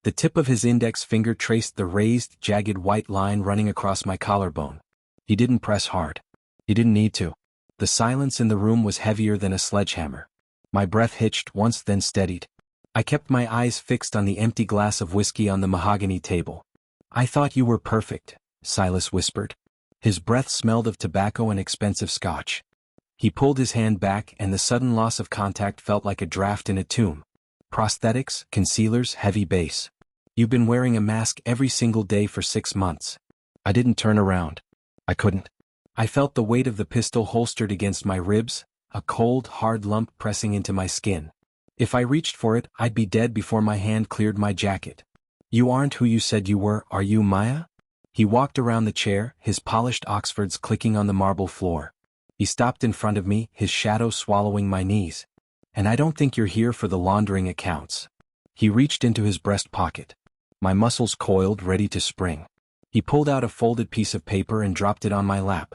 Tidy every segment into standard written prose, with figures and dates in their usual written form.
The tip of his index finger traced the raised, jagged white line running across my collarbone. He didn't press hard. He didn't need to. The silence in the room was heavier than a sledgehammer. My breath hitched once, then steadied. I kept my eyes fixed on the empty glass of whiskey on the mahogany table. "I thought you were perfect," Silas whispered. His breath smelled of tobacco and expensive scotch. He pulled his hand back, and the sudden loss of contact felt like a draft in a tomb. "Prosthetics, concealers, heavy base. You've been wearing a mask every single day for 6 months." I didn't turn around. I couldn't. I felt the weight of the pistol holstered against my ribs, a cold, hard lump pressing into my skin. If I reached for it, I'd be dead before my hand cleared my jacket. "You aren't who you said you were, are you, Maya?" He walked around the chair, his polished Oxfords clicking on the marble floor. He stopped in front of me, his shadow swallowing my knees. "And I don't think you're here for the laundering accounts." He reached into his breast pocket. My muscles coiled, ready to spring. He pulled out a folded piece of paper and dropped it on my lap.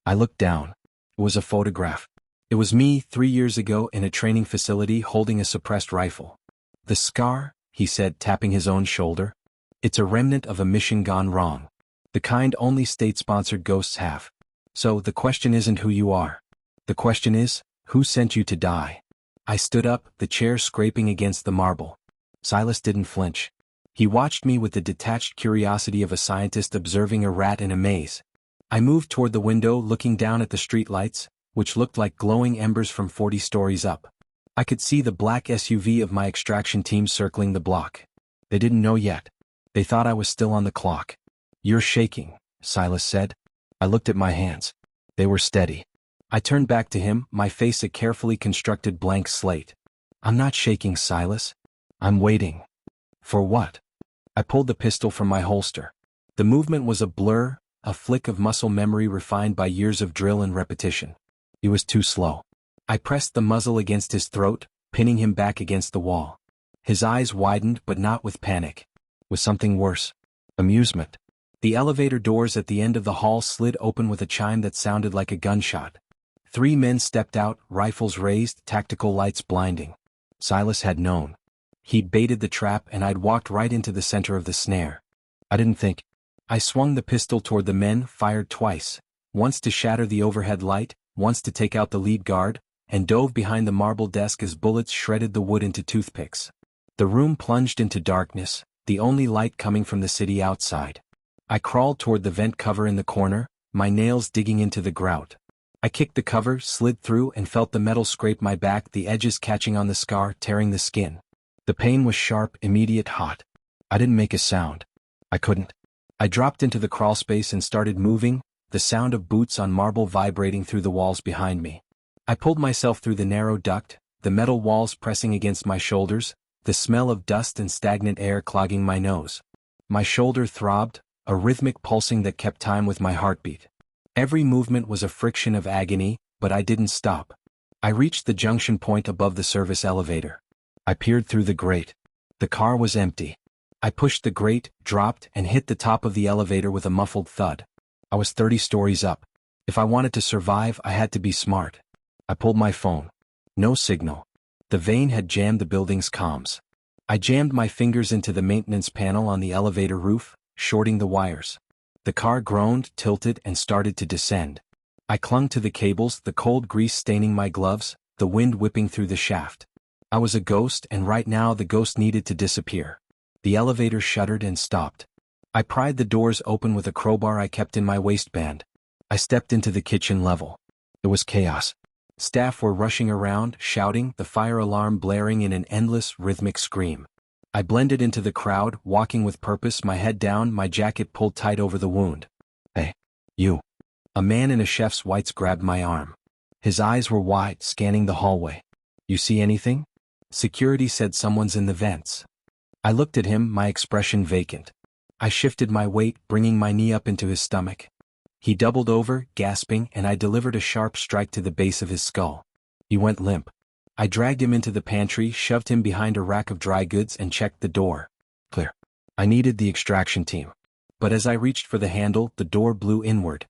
I looked down. It was a photograph. It was me 3 years ago in a training facility holding a suppressed rifle. "The scar," he said, tapping his own shoulder. "It's a remnant of a mission gone wrong. The kind only state-sponsored ghosts have. So the question isn't who you are. The question is, who sent you to die?" I stood up, the chair scraping against the marble. Silas didn't flinch. He watched me with the detached curiosity of a scientist observing a rat in a maze. I moved toward the window, looking down at the streetlights, which looked like glowing embers from 40 stories up. I could see the black SUV of my extraction team circling the block. They didn't know yet. They thought I was still on the clock. "You're shaking," Silas said. I looked at my hands. They were steady. I turned back to him, my face a carefully constructed blank slate. "I'm not shaking, Silas. I'm waiting." "For what?" I pulled the pistol from my holster. The movement was a blur, a flick of muscle memory refined by years of drill and repetition. He was too slow. I pressed the muzzle against his throat, pinning him back against the wall. His eyes widened, but not with panic. With something worse. Amusement. The elevator doors at the end of the hall slid open with a chime that sounded like a gunshot. 3 men stepped out, rifles raised, tactical lights blinding. Silas had known. He'd baited the trap, and I'd walked right into the center of the snare. I didn't think. I swung the pistol toward the men, fired twice, once to shatter the overhead light, once to take out the lead guard, and dove behind the marble desk as bullets shredded the wood into toothpicks. The room plunged into darkness, the only light coming from the city outside. I crawled toward the vent cover in the corner, my nails digging into the grout. I kicked the cover, slid through, and felt the metal scrape my back, the edges catching on the scar, tearing the skin. The pain was sharp, immediate, hot. I didn't make a sound. I couldn't. I dropped into the crawlspace and started moving, the sound of boots on marble vibrating through the walls behind me. I pulled myself through the narrow duct, the metal walls pressing against my shoulders, the smell of dust and stagnant air clogging my nose. My shoulder throbbed, a rhythmic pulsing that kept time with my heartbeat. Every movement was a friction of agony, but I didn't stop. I reached the junction point above the service elevator. I peered through the grate. The car was empty. I pushed the grate, dropped, and hit the top of the elevator with a muffled thud. I was 30 stories up. If I wanted to survive, I had to be smart. I pulled my phone. No signal. The Vane had jammed the building's comms. I jammed my fingers into the maintenance panel on the elevator roof, shorting the wires. The car groaned, tilted, and started to descend. I clung to the cables, the cold grease staining my gloves, the wind whipping through the shaft. I was a ghost, and right now the ghost needed to disappear. The elevator shuddered and stopped. I pried the doors open with a crowbar I kept in my waistband. I stepped into the kitchen level. It was chaos. Staff were rushing around, shouting, the fire alarm blaring in an endless, rhythmic scream. I blended into the crowd, walking with purpose, my head down, my jacket pulled tight over the wound. "Hey, you." A man in a chef's whites grabbed my arm. His eyes were wide, scanning the hallway. "You see anything?" "Security said someone's in the vents." I looked at him, my expression vacant. I shifted my weight, bringing my knee up into his stomach. He doubled over, gasping, and I delivered a sharp strike to the base of his skull. He went limp. I dragged him into the pantry, shoved him behind a rack of dry goods, and checked the door. Clear. I needed the extraction team. But as I reached for the handle, the door blew inward.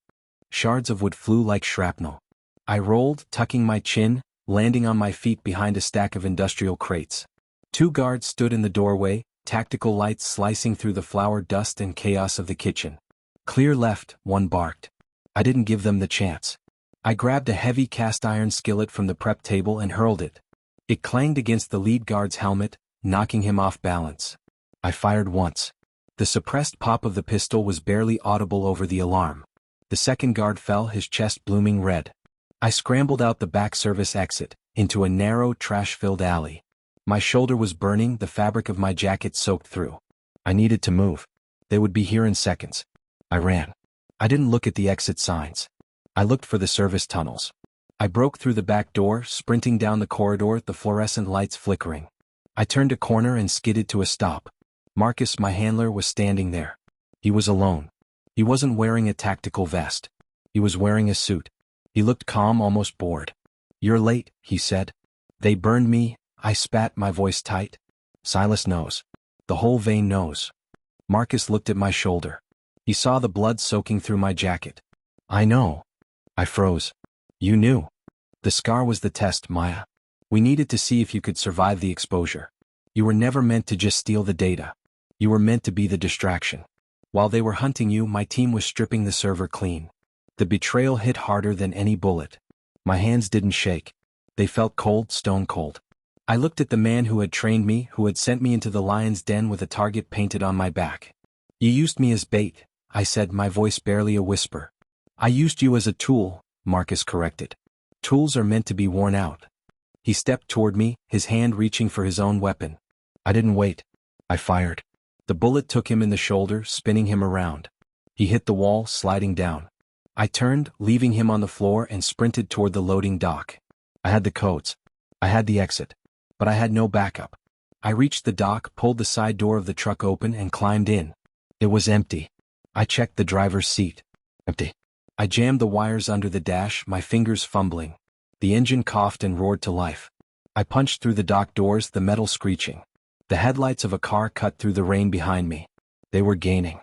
Shards of wood flew like shrapnel. I rolled, tucking my chin, landing on my feet behind a stack of industrial crates. 2 guards stood in the doorway, tactical lights slicing through the flour dust and chaos of the kitchen. "Clear left," one barked. I didn't give them the chance. I grabbed a heavy cast-iron skillet from the prep table and hurled it. It clanged against the lead guard's helmet, knocking him off balance. I fired once. The suppressed pop of the pistol was barely audible over the alarm. The second guard fell, his chest blooming red. I scrambled out the back service exit, into a narrow, trash-filled alley. My shoulder was burning, the fabric of my jacket soaked through. I needed to move. They would be here in seconds. I ran. I didn't look at the exit signs. I looked for the service tunnels. I broke through the back door, sprinting down the corridor, the fluorescent lights flickering. I turned a corner and skidded to a stop. Marcus, my handler, was standing there. He was alone. He wasn't wearing a tactical vest. He was wearing a suit. He looked calm, almost bored. "You're late," he said. "They burned me," I spat, my voice tight. "Silas knows. The whole Vane knows." Marcus looked at my shoulder. He saw the blood soaking through my jacket. "I know." I froze. "You knew." "The scar was the test, Maya. We needed to see if you could survive the exposure. You were never meant to just steal the data. You were meant to be the distraction. While they were hunting you, my team was stripping the server clean." The betrayal hit harder than any bullet. My hands didn't shake. They felt cold, stone cold. I looked at the man who had trained me, who had sent me into the lion's den with a target painted on my back. "You used me as bait," I said, my voice barely a whisper. "I used you as a tool," Marcus corrected. "Tools are meant to be worn out." He stepped toward me, his hand reaching for his own weapon. I didn't wait. I fired. The bullet took him in the shoulder, spinning him around. He hit the wall, sliding down. I turned, leaving him on the floor, and sprinted toward the loading dock. I had the codes. I had the exit. But I had no backup. I reached the dock, pulled the side door of the truck open, and climbed in. It was empty. I checked the driver's seat. Empty. I jammed the wires under the dash, my fingers fumbling. The engine coughed and roared to life. I punched through the dock doors, the metal screeching. The headlights of a car cut through the rain behind me. They were gaining.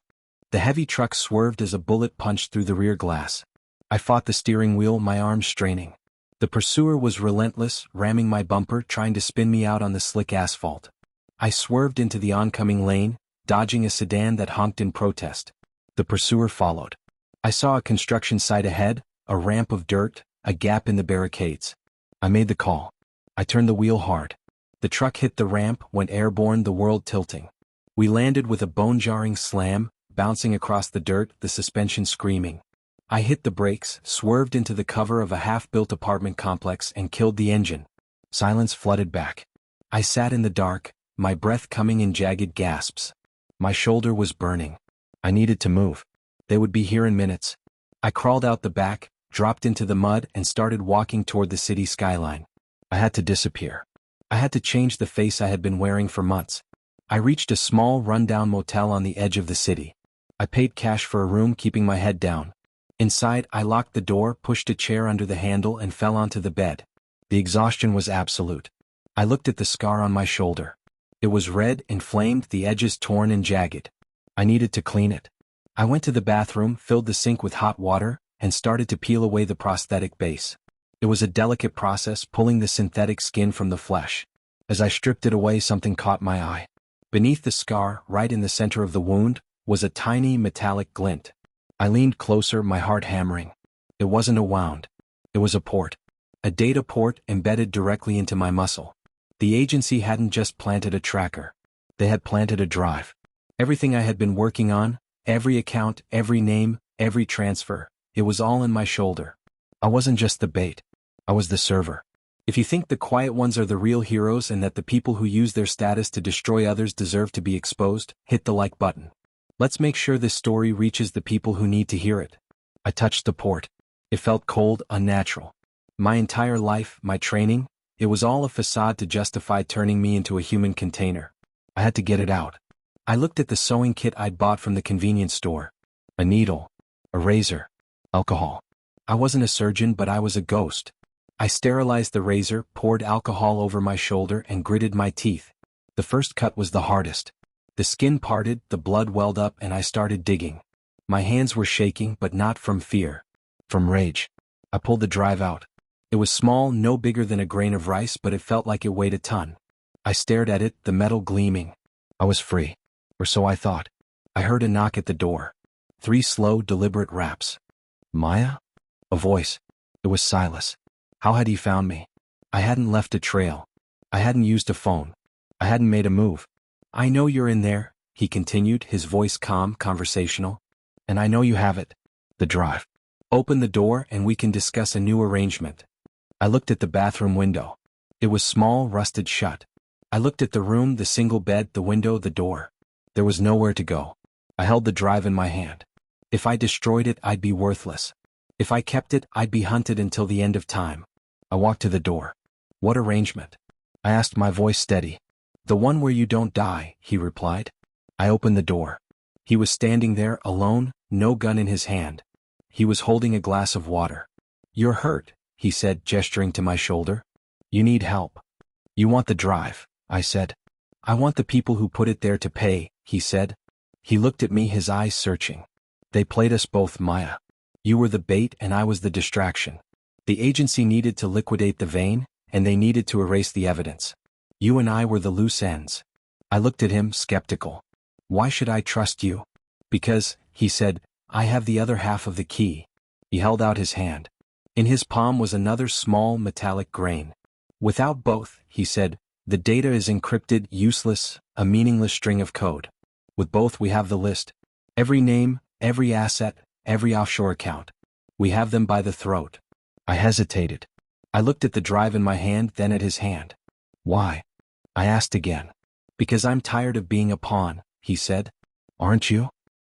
The heavy truck swerved as a bullet punched through the rear glass. I fought the steering wheel, my arms straining. The pursuer was relentless, ramming my bumper, trying to spin me out on the slick asphalt. I swerved into the oncoming lane, dodging a sedan that honked in protest. The pursuer followed. I saw a construction site ahead, a ramp of dirt, a gap in the barricades. I made the call. I turned the wheel hard. The truck hit the ramp, went airborne, the world tilting. We landed with a bone-jarring slam, bouncing across the dirt, the suspension screaming. I hit the brakes, swerved into the cover of a half-built apartment complex, and killed the engine. Silence flooded back. I sat in the dark, my breath coming in jagged gasps. My shoulder was burning. I needed to move. They would be here in minutes. I crawled out the back, dropped into the mud, and started walking toward the city skyline. I had to disappear. I had to change the face I had been wearing for months. I reached a small, run-down motel on the edge of the city. I paid cash for a room, keeping my head down. Inside, I locked the door, pushed a chair under the handle, and fell onto the bed. The exhaustion was absolute. I looked at the scar on my shoulder. It was red, inflamed, the edges torn and jagged. I needed to clean it. I went to the bathroom, filled the sink with hot water, and started to peel away the prosthetic base. It was a delicate process, pulling the synthetic skin from the flesh. As I stripped it away, something caught my eye. Beneath the scar, right in the center of the wound, was a tiny metallic glint. I leaned closer, my heart hammering. It wasn't a wound. It was a port. A data port embedded directly into my muscle. The agency hadn't just planted a tracker. They had planted a drive. Everything I had been working on, every account, every name, every transfer, it was all in my shoulder. I wasn't just the bait. I was the server. If you think the quiet ones are the real heroes and that the people who use their status to destroy others deserve to be exposed, hit the like button. Let's make sure this story reaches the people who need to hear it. I touched the port. It felt cold, unnatural. My entire life, my training, it was all a facade to justify turning me into a human container. I had to get it out. I looked at the sewing kit I'd bought from the convenience store. A needle. A razor. Alcohol. I wasn't a surgeon, but I was a ghost. I sterilized the razor, poured alcohol over my shoulder, and gritted my teeth. The first cut was the hardest. The skin parted, the blood welled up, and I started digging. My hands were shaking, but not from fear. From rage. I pulled the drive out. It was small, no bigger than a grain of rice, but it felt like it weighed a ton. I stared at it, the metal gleaming. I was free. Or so I thought. I heard a knock at the door. 3 slow, deliberate raps. Maya? A voice. It was Silas. How had he found me? I hadn't left a trail. I hadn't used a phone. I hadn't made a move. I know you're in there, he continued, his voice calm, conversational. And I know you have it. The drive. Open the door and we can discuss a new arrangement. I looked at the bathroom window. It was small, rusted shut. I looked at the room, the single bed, the window, the door. There was nowhere to go. I held the drive in my hand. If I destroyed it, I'd be worthless. If I kept it, I'd be hunted until the end of time. I walked to the door. What arrangement? I asked, my voice steady. The one where you don't die, he replied. I opened the door. He was standing there, alone, no gun in his hand. He was holding a glass of water. You're hurt, he said, gesturing to my shoulder. You need help. You want the drive, I said. I want the people who put it there to pay, he said. He looked at me, his eyes searching. They played us both, Maya. You were the bait and I was the distraction. The agency needed to liquidate the Vane, and they needed to erase the evidence. You and I were the loose ends. I looked at him, skeptical. Why should I trust you? Because, he said, I have the other half of the key. He held out his hand. In his palm was another small metallic grain. Without both, he said, the data is encrypted, useless, a meaningless string of code. With both we have the list. Every name, every asset, every offshore account. We have them by the throat. I hesitated. I looked at the drive in my hand, then at his hand. Why? I asked again. Because I'm tired of being a pawn, he said. Aren't you?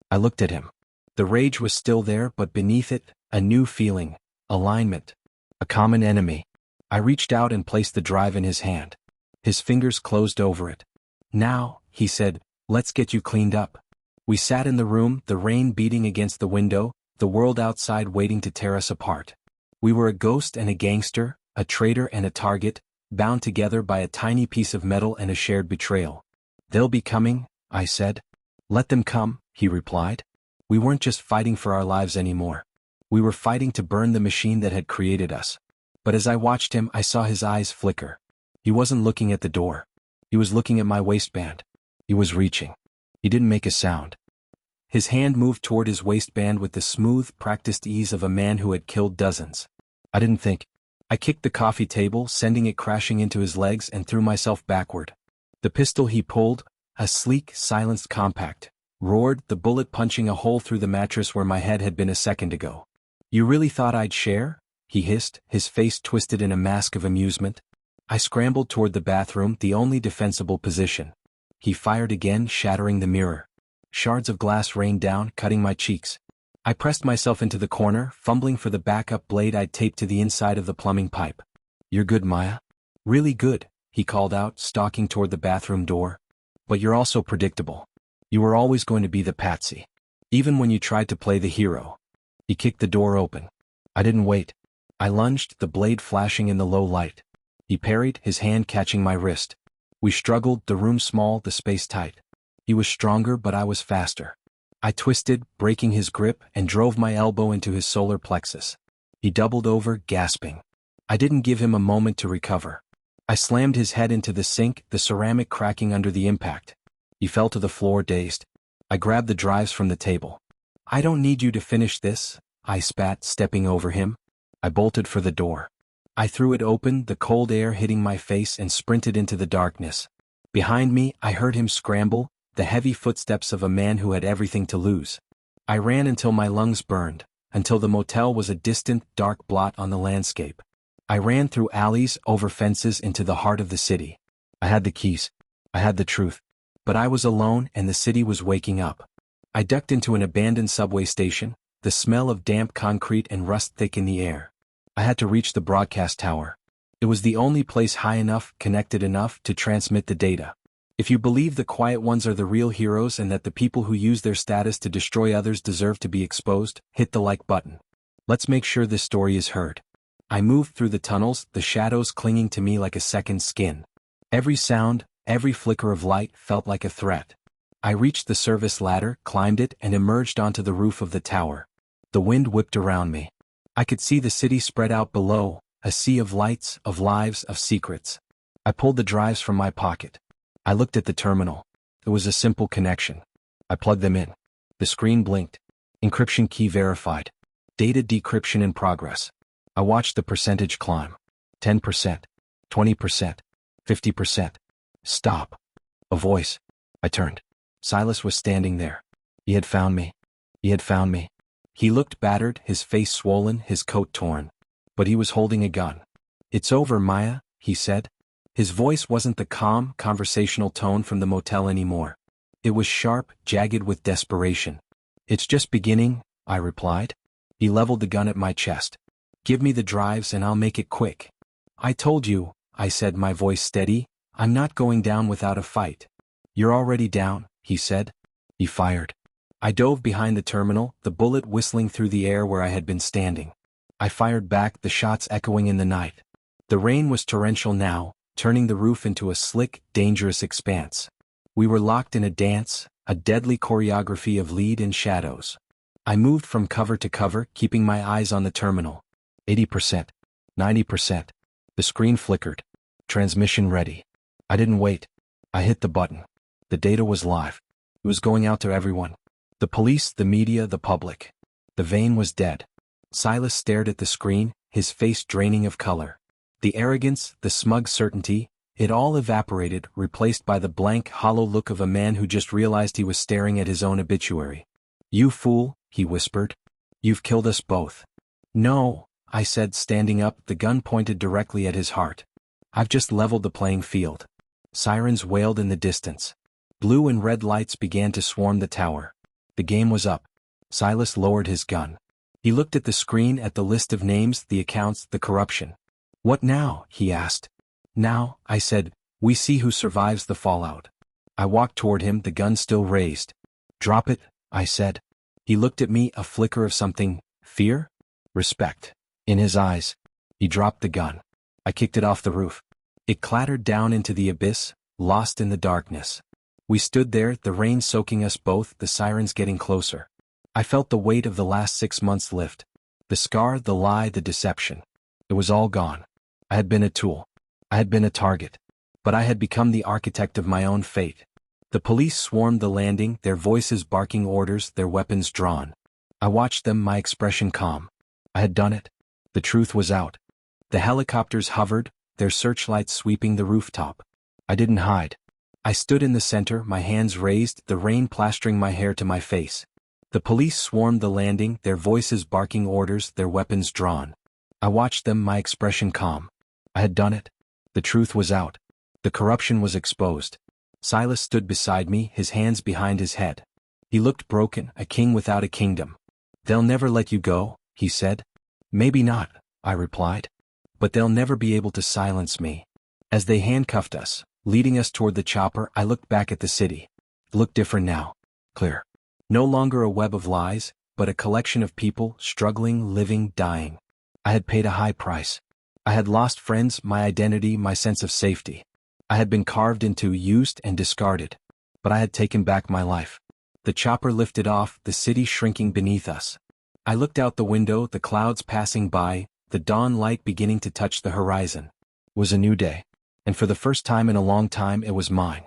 I looked at him. The rage was still there, but beneath it, a new feeling, alignment, a common enemy. I reached out and placed the drive in his hand. His fingers closed over it. Now, he said, let's get you cleaned up. We sat in the room, the rain beating against the window, the world outside waiting to tear us apart. We were a ghost and a gangster, a traitor and a target, bound together by a tiny piece of metal and a shared betrayal. They'll be coming, I said. Let them come, he replied. We weren't just fighting for our lives anymore. We were fighting to burn the machine that had created us. But as I watched him, I saw his eyes flicker. He wasn't looking at the door. He was looking at my waistband. He was reaching. He didn't make a sound. His hand moved toward his waistband with the smooth, practiced ease of a man who had killed dozens. I didn't think. I kicked the coffee table, sending it crashing into his legs, and threw myself backward. The pistol he pulled, a sleek, silenced compact, roared, the bullet punching a hole through the mattress where my head had been a second ago. You really thought I'd share? He hissed, his face twisted in a mask of amusement. I scrambled toward the bathroom, the only defensible position. He fired again, shattering the mirror. Shards of glass rained down, cutting my cheeks. I pressed myself into the corner, fumbling for the backup blade I'd taped to the inside of the plumbing pipe. You're good, Maya. Really good, he called out, stalking toward the bathroom door. But you're also predictable. You were always going to be the patsy. Even when you tried to play the hero. He kicked the door open. I didn't wait. I lunged, the blade flashing in the low light. He parried, his hand catching my wrist. We struggled, the room small, the space tight. He was stronger, but I was faster. I twisted, breaking his grip, and drove my elbow into his solar plexus. He doubled over, gasping. I didn't give him a moment to recover. I slammed his head into the sink, the ceramic cracking under the impact. He fell to the floor, dazed. I grabbed the drives from the table. I don't need you to finish this, I spat, stepping over him. I bolted for the door. I threw it open, the cold air hitting my face, and sprinted into the darkness. Behind me, I heard him scramble, the heavy footsteps of a man who had everything to lose. I ran until my lungs burned, until the motel was a distant, dark blot on the landscape. I ran through alleys, over fences, into the heart of the city. I had the keys. I had the truth. But I was alone, and the city was waking up. I ducked into an abandoned subway station, the smell of damp concrete and rust thick in the air. I had to reach the broadcast tower. It was the only place high enough, connected enough, to transmit the data. If you believe the quiet ones are the real heroes and that the people who use their status to destroy others deserve to be exposed, hit the like button. Let's make sure this story is heard. I moved through the tunnels, the shadows clinging to me like a second skin. Every sound, every flicker of light felt like a threat. I reached the service ladder, climbed it, and emerged onto the roof of the tower. The wind whipped around me. I could see the city spread out below, a sea of lights, of lives, of secrets. I pulled the drives from my pocket. I looked at the terminal. It was a simple connection. I plugged them in. The screen blinked. Encryption key verified. Data decryption in progress. I watched the percentage climb. 10%, 20%, 50%. Stop. A voice. I turned. Silas was standing there. He had found me. He had found me. He looked battered, his face swollen, his coat torn. But he was holding a gun. "It's over, Maya," he said. His voice wasn't the calm, conversational tone from the motel anymore. It was sharp, jagged with desperation. "It's just beginning," I replied. He leveled the gun at my chest. "Give me the drives and I'll make it quick." "I told you," I said, my voice steady, "I'm not going down without a fight." "You're already down," he said. He fired. I dove behind the terminal, the bullet whistling through the air where I had been standing. I fired back, the shots echoing in the night. The rain was torrential now, turning the roof into a slick, dangerous expanse. We were locked in a dance, a deadly choreography of lead and shadows. I moved from cover to cover, keeping my eyes on the terminal. 80%, 90%. The screen flickered. Transmission ready. I didn't wait. I hit the button. The data was live. It was going out to everyone. The police, the media, the public. The Vane was dead. Silas stared at the screen, his face draining of color. The arrogance, the smug certainty, it all evaporated, replaced by the blank, hollow look of a man who just realized he was staring at his own obituary. "You fool," he whispered. "You've killed us both." "No," I said, standing up, the gun pointed directly at his heart. "I've just leveled the playing field." Sirens wailed in the distance. Blue and red lights began to swarm the tower. The game was up. Silas lowered his gun. He looked at the screen, at the list of names, the accounts, the corruption. "What now?" he asked. "Now," I said, "we see who survives the fallout." I walked toward him, the gun still raised. "Drop it," I said. He looked at me, a flicker of something, fear? Respect. In his eyes. He dropped the gun. I kicked it off the roof. It clattered down into the abyss, lost in the darkness. We stood there, the rain soaking us both, the sirens getting closer. I felt the weight of the last 6 months lift. The scar, the lie, the deception. It was all gone. I had been a tool. I had been a target. But I had become the architect of my own fate. The police swarmed the landing, their voices barking orders, their weapons drawn. I watched them, my expression calm. I had done it. The truth was out. The helicopters hovered, their searchlights sweeping the rooftop. I didn't hide. I stood in the center, my hands raised, the rain plastering my hair to my face. The police swarmed the landing, their voices barking orders, their weapons drawn. I watched them, my expression calm. I had done it. The truth was out. The corruption was exposed. Silas stood beside me, his hands behind his head. He looked broken, a king without a kingdom. "They'll never let you go," he said. "Maybe not," I replied. "But they'll never be able to silence me." As they handcuffed us, leading us toward the chopper, I looked back at the city. It looked different now. Clear. No longer a web of lies, but a collection of people, struggling, living, dying. I had paid a high price. I had lost friends, my identity, my sense of safety. I had been carved into, used, and discarded. But I had taken back my life. The chopper lifted off, the city shrinking beneath us. I looked out the window, the clouds passing by, the dawn light beginning to touch the horizon. It was a new day. And for the first time in a long time, it was mine.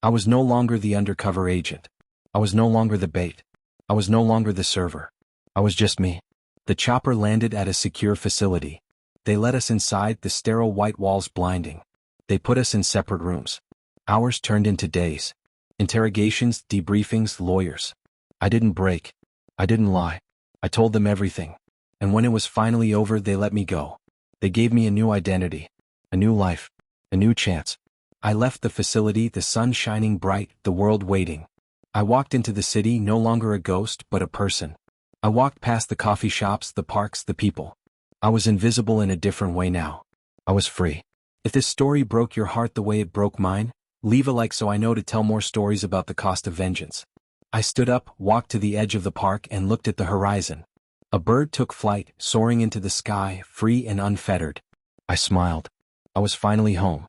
I was no longer the undercover agent. I was no longer the bait. I was no longer the server. I was just me. The chopper landed at a secure facility. They let us inside, the sterile white walls blinding. They put us in separate rooms. Hours turned into days. Interrogations, debriefings, lawyers. I didn't break. I didn't lie. I told them everything. And when it was finally over, they let me go. They gave me a new identity. A new life. A new chance. I left the facility, the sun shining bright, the world waiting. I walked into the city, no longer a ghost, but a person. I walked past the coffee shops, the parks, the people. I was invisible in a different way now. I was free. If this story broke your heart the way it broke mine, leave a like so I know to tell more stories about the cost of vengeance. I stood up, walked to the edge of the park, and looked at the horizon. A bird took flight, soaring into the sky, free and unfettered. I smiled. I was finally home.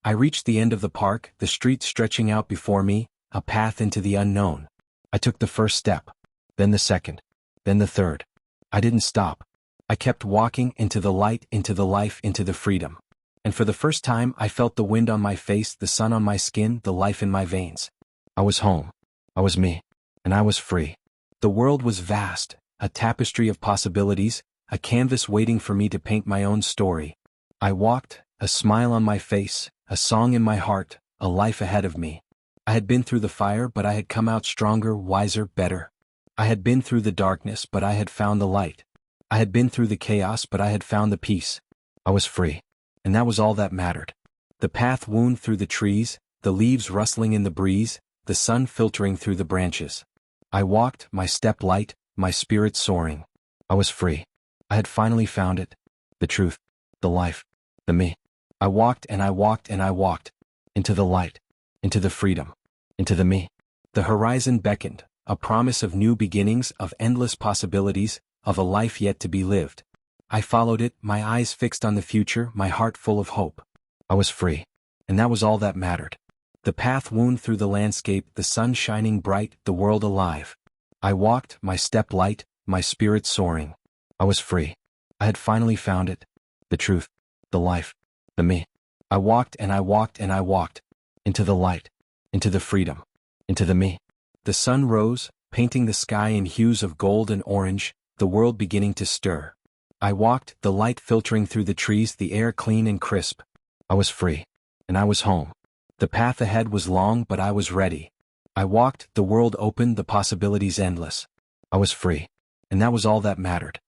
I reached the end of the park, the street stretching out before me, a path into the unknown. I took the first step, then the second, then the third. I didn't stop. I kept walking into the light, into the life, into the freedom. And for the first time, I felt the wind on my face, the sun on my skin, the life in my veins. I was home. I was me. And I was free. The world was vast, a tapestry of possibilities, a canvas waiting for me to paint my own story. I walked, a smile on my face, a song in my heart, a life ahead of me. I had been through the fire, but I had come out stronger, wiser, better. I had been through the darkness, but I had found the light. I had been through the chaos, but I had found the peace. I was free. And that was all that mattered. The path wound through the trees, the leaves rustling in the breeze, the sun filtering through the branches. I walked, my step light, my spirit soaring. I was free. I had finally found it. The truth. The life. The me. I walked and I walked and I walked. Into the light. Into the freedom. Into the me. The horizon beckoned, a promise of new beginnings, of endless possibilities, of a life yet to be lived. I followed it, my eyes fixed on the future, my heart full of hope. I was free. And that was all that mattered. The path wound through the landscape, the sun shining bright, the world alive. I walked, my step light, my spirit soaring. I was free. I had finally found it. The truth. The life. The me. I walked and I walked and I walked. Into the light. Into the freedom. Into the me. The sun rose, painting the sky in hues of gold and orange, the world beginning to stir. I walked, the light filtering through the trees, the air clean and crisp. I was free. And I was home. The path ahead was long, but I was ready. I walked, the world opened, the possibilities endless. I was free. And that was all that mattered.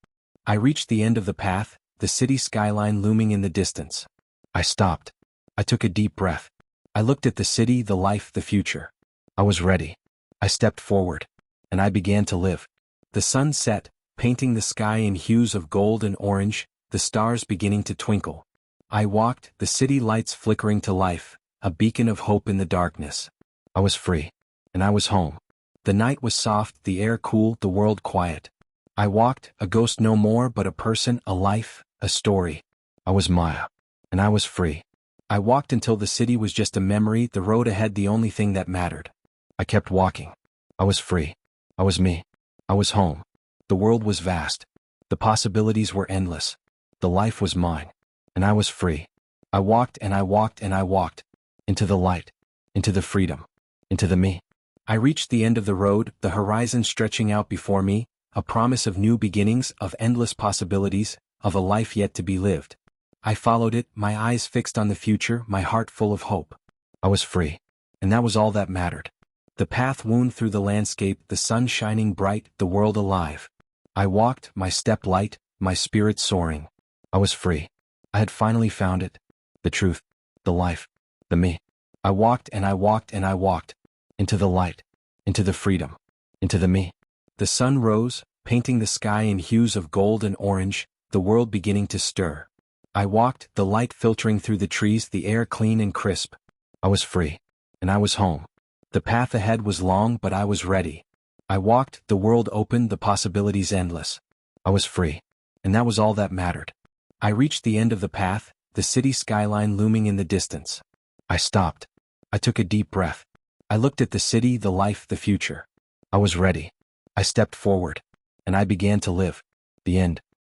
I reached the end of the path, the city skyline looming in the distance. I stopped. I took a deep breath. I looked at the city, the life, the future. I was ready. I stepped forward. And I began to live. The sun set, painting the sky in hues of gold and orange, the stars beginning to twinkle. I walked, the city lights flickering to life, a beacon of hope in the darkness. I was free. And I was home. The night was soft, the air cool, the world quiet. I walked, a ghost no more, but a person, a life, a story. I was Maya. And I was free. I walked until the city was just a memory, the road ahead the only thing that mattered. I kept walking. I was free. I was me. I was home. The world was vast. The possibilities were endless. The life was mine. And I was free. I walked and I walked and I walked. Into the light. Into the freedom. Into the me. I reached the end of the road, the horizon stretching out before me, a promise of new beginnings, of endless possibilities, of a life yet to be lived. I followed it, my eyes fixed on the future, my heart full of hope. I was free. And that was all that mattered. The path wound through the landscape, the sun shining bright, the world alive. I walked, my step light, my spirit soaring. I was free. I had finally found it. The truth. The life. The me. I walked and I walked and I walked. Into the light. Into the freedom. Into the me. The sun rose, painting the sky in hues of gold and orange, the world beginning to stir. I walked, the light filtering through the trees, the air clean and crisp. I was free. And I was home. The path ahead was long, but I was ready. I walked, the world opened, the possibilities endless. I was free. And that was all that mattered. I reached the end of the path, the city skyline looming in the distance. I stopped. I took a deep breath. I looked at the city, the life, the future. I was ready. I stepped forward. And I began to live. The end.